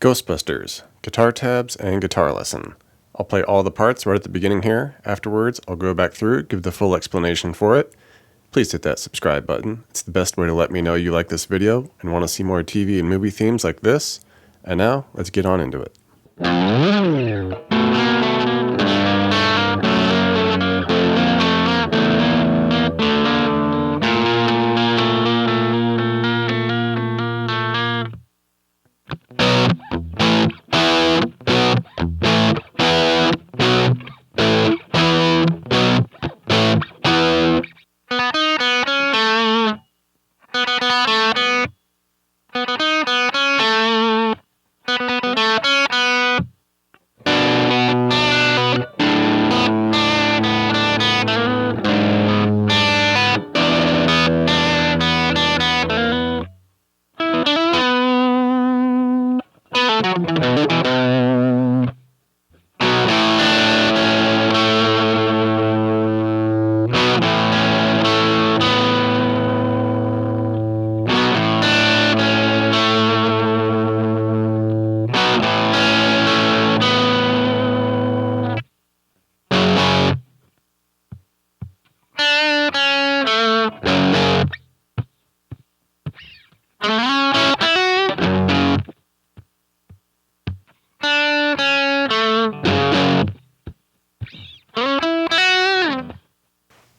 Ghostbusters, guitar tabs, and guitar lesson. I'll play all the parts right at the beginning here. Afterwards, I'll go back through, give the full explanation for it. Please hit that subscribe button. It's the best way to let me know you like this video and want to see more TV and movie themes like this. And now, let's get on into it.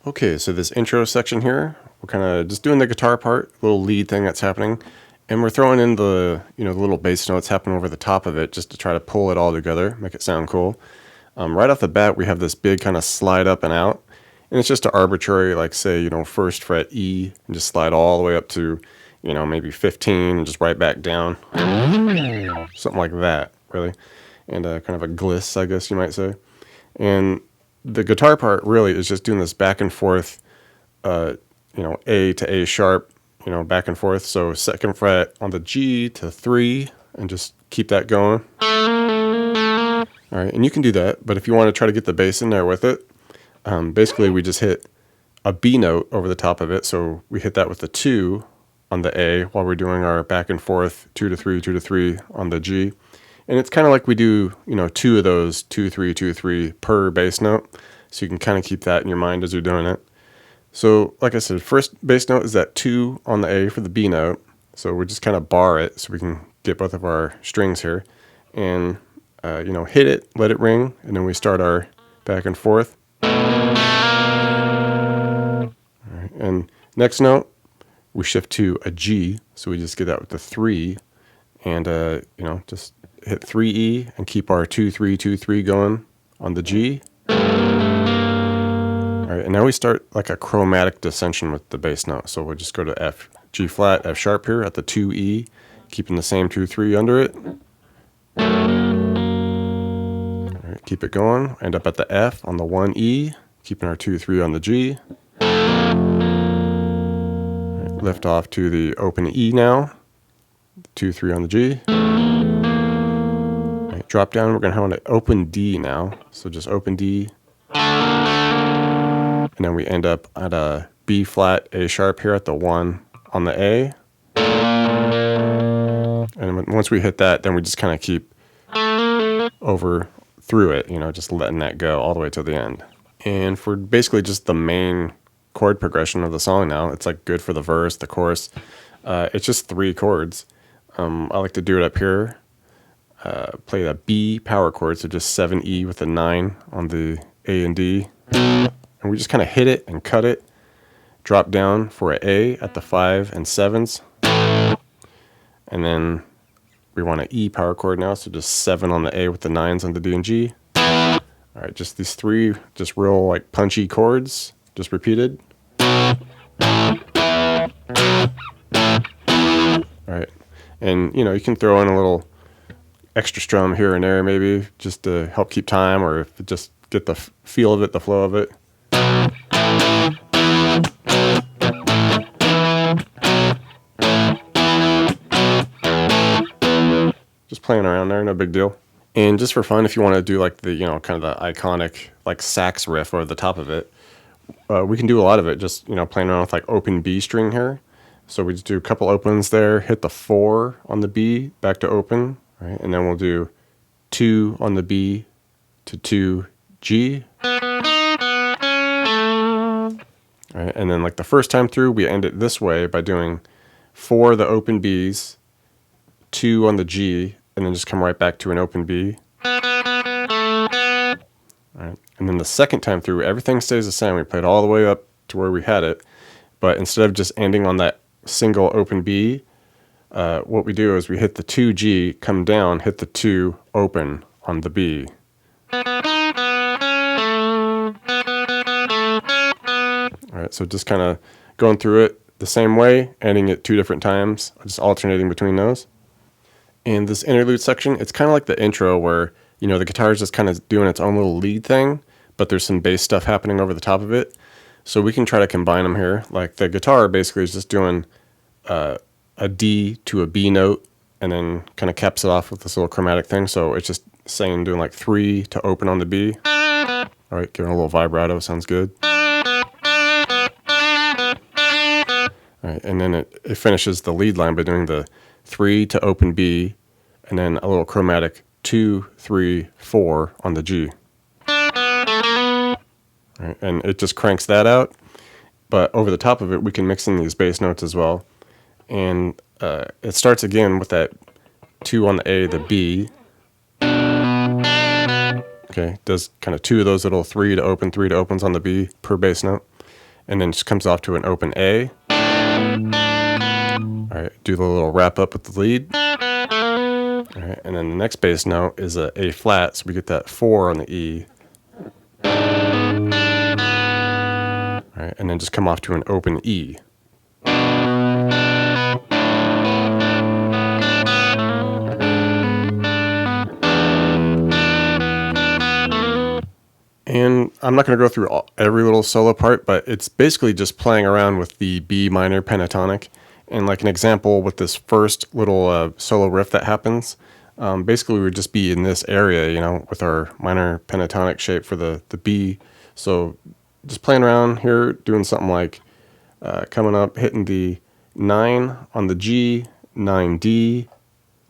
Okay, so this intro section here, we're kind of just doing the guitar part, little lead thing that's happening, and we're throwing in the the little bass notes happening over the top of it just to try to pull it all together, make it sound cool. Right off the bat, we have this big kind of slide up and out, and it's just an arbitrary, like say, first fret E, and just slide all the way up to, maybe 15, and just right back down, something like that, really, and kind of a gliss, I guess you might say, and the guitar part really is just doing this back and forth, A to A sharp, back and forth. So second fret on the G to 3 and just keep that going. All right, and you can do that, but if you want to try to get the bass in there with it, basically we just hit a B note over the top of it. So we hit that with the 2 on the A while we're doing our back and forth 2 to 3, 2 to 3 on the G. And it's kind of like we do, 2 of those 2, 3, 2, 3 per bass note. So you can kind of keep that in your mind as you're doing it. So like I said, first bass note is that 2 on the A for the B note. So we just kind of bar it so we can get both of our strings here. And, hit it, let it ring, and then we start our back and forth. All right, and next note, we shift to a G. So we just get that with the 3. And, just hit 3E and keep our 2, 3, 2, 3 going on the G. All right, and now we start like a chromatic descension with the bass note. So we'll just go to F, G flat, F sharp here at the 2E, keeping the same 2, 3 under it. All right, keep it going. End up at the F on the 1E, keeping our 2, 3 on the G. All right, lift off to the open E now, 2, 3 on the G. Drop down, we're going to have an open D now. So just open D. And then we end up at a B flat, A sharp here at the 1 on the A. And once we hit that, then we just kind of keep over through it, just letting that go all the way to the end. And for basically just the main chord progression of the song now, it's like good for the verse, the chorus. It's just 3 chords. I like to do it up here. Play the B power chord, so just 7E with a 9 on the A and D. And we just kind of hit it and cut it. Drop down for an A at the 5 and 7s. And then we want an E power chord now, so just 7 on the A with the 9s on the D and G. All right, just these 3 just real like punchy chords, just repeated. All right, and you can throw in a little extra strum here and there maybe just to help keep time, or if just get the feel of it, the flow of it. Just playing around there, no big deal. And just for fun, if you want to do like the kind of the iconic like sax riff over the top of it, we can do a lot of it just playing around with like open B string here. So we just do a couple opens there, hit the 4 on the B, back to open, All right, and then we'll do 2 on the B to 2 G. All right, and then like the first time through, we end it this way by doing 4 the open Bs, 2 on the G, and then just come right back to an open B. All right, and then the second time through, everything stays the same. We played all the way up to where we had it, but instead of just ending on that single open B, what we do is we hit the 2G, come down, hit the 2 open on the B. All right, so just kind of going through it the same way, ending it 2 different times, just alternating between those. And this interlude section, it's kind of like the intro where, you know, the guitar is just kind of doing its own little lead thing, but there's some bass stuff happening over the top of it. So we can try to combine them here. Like the guitar basically is just doing a D to a B note and then kind of caps it off with this little chromatic thing. So it's just saying doing like 3 to open on the B. All right, giving a little vibrato, sounds good. All right, and then it finishes the lead line by doing the 3 to open B and then a little chromatic 2, 3, 4 on the G. All right, and it just cranks that out. But over the top of it, we can mix in these bass notes as well. And it starts again with that 2 on the A, the B. Okay, does kind of 2 of those little 3 to opens on the B per bass note. And then just comes off to an open A. All right, do the little wrap up with the lead. All right, and then the next bass note is a A flat, so we get that 4 on the E. All right, and then just come off to an open E. And I'm not going to go through every little solo part, but it's basically just playing around with the B minor pentatonic. And like an example with this first little solo riff that happens, basically we would just be in this area, you know, with our minor pentatonic shape for the B. So just playing around here, doing something like coming up, hitting the 9 on the G, 9D,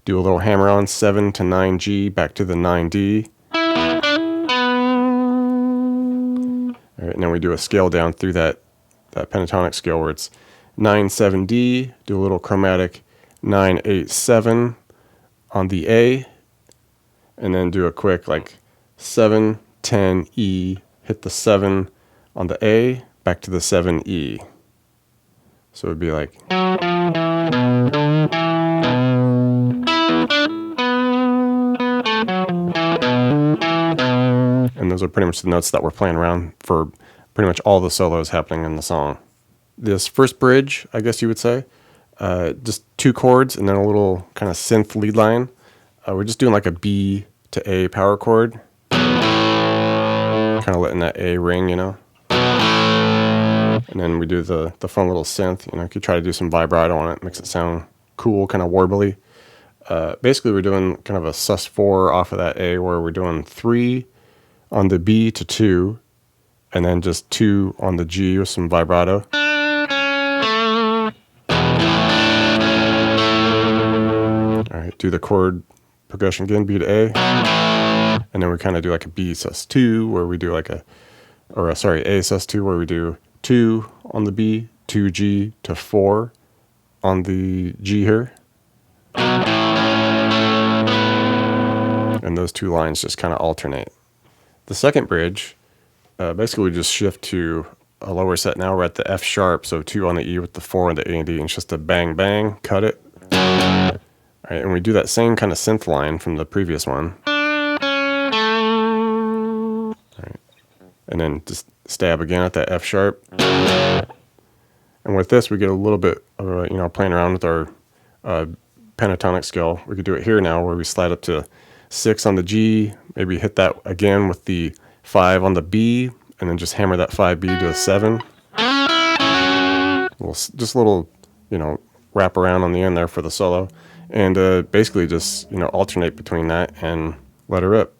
do a little hammer on 7 to 9G, back to the 9D. All right, and then we do a scale down through that pentatonic scale where it's 9, 7D, do a little chromatic 9, 8, 7 on the A, and then do a quick like 7, 10, E, hit the 7 on the A, back to the 7, E. So it would be like. And those are pretty much the notes that we're playing around for pretty much all the solos happening in the song. This first bridge, I guess you would say, just 2 chords and then a little kind of synth lead line. We're just doing like a B to A power chord. Kind of letting that A ring, you know. And then we do the fun little synth, you know, you could try to do some vibrato on it, makes it sound cool, kind of warbly. Basically we're doing kind of a sus4 off of that A where we're doing 3 on the B to 2, and then just 2 on the G with some vibrato. All right, do the chord progression again, B to A, and then we kind of do like a B sus2 where we do like A sus2 where we do 2 on the B, 2G to 4 on the G here. And those 2 lines just kind of alternate. The second bridge, basically we just shift to a lower set now. We're at the F sharp, so 2 on the E with the 4 on the A and D, and it's just a bang, bang, cut it. All right, and we do that same kind of synth line from the previous one. All right, and then just stab again at that F sharp. And with this, we get a little bit of, you know, playing around with our pentatonic scale. We could do it here now where we slide up to 6 on the G, maybe hit that again with the 5 on the B, and then just hammer that 5B to a 7. Just a little, you know, wrap around on the end there for the solo. And basically just, you know, alternate between that and let her rip.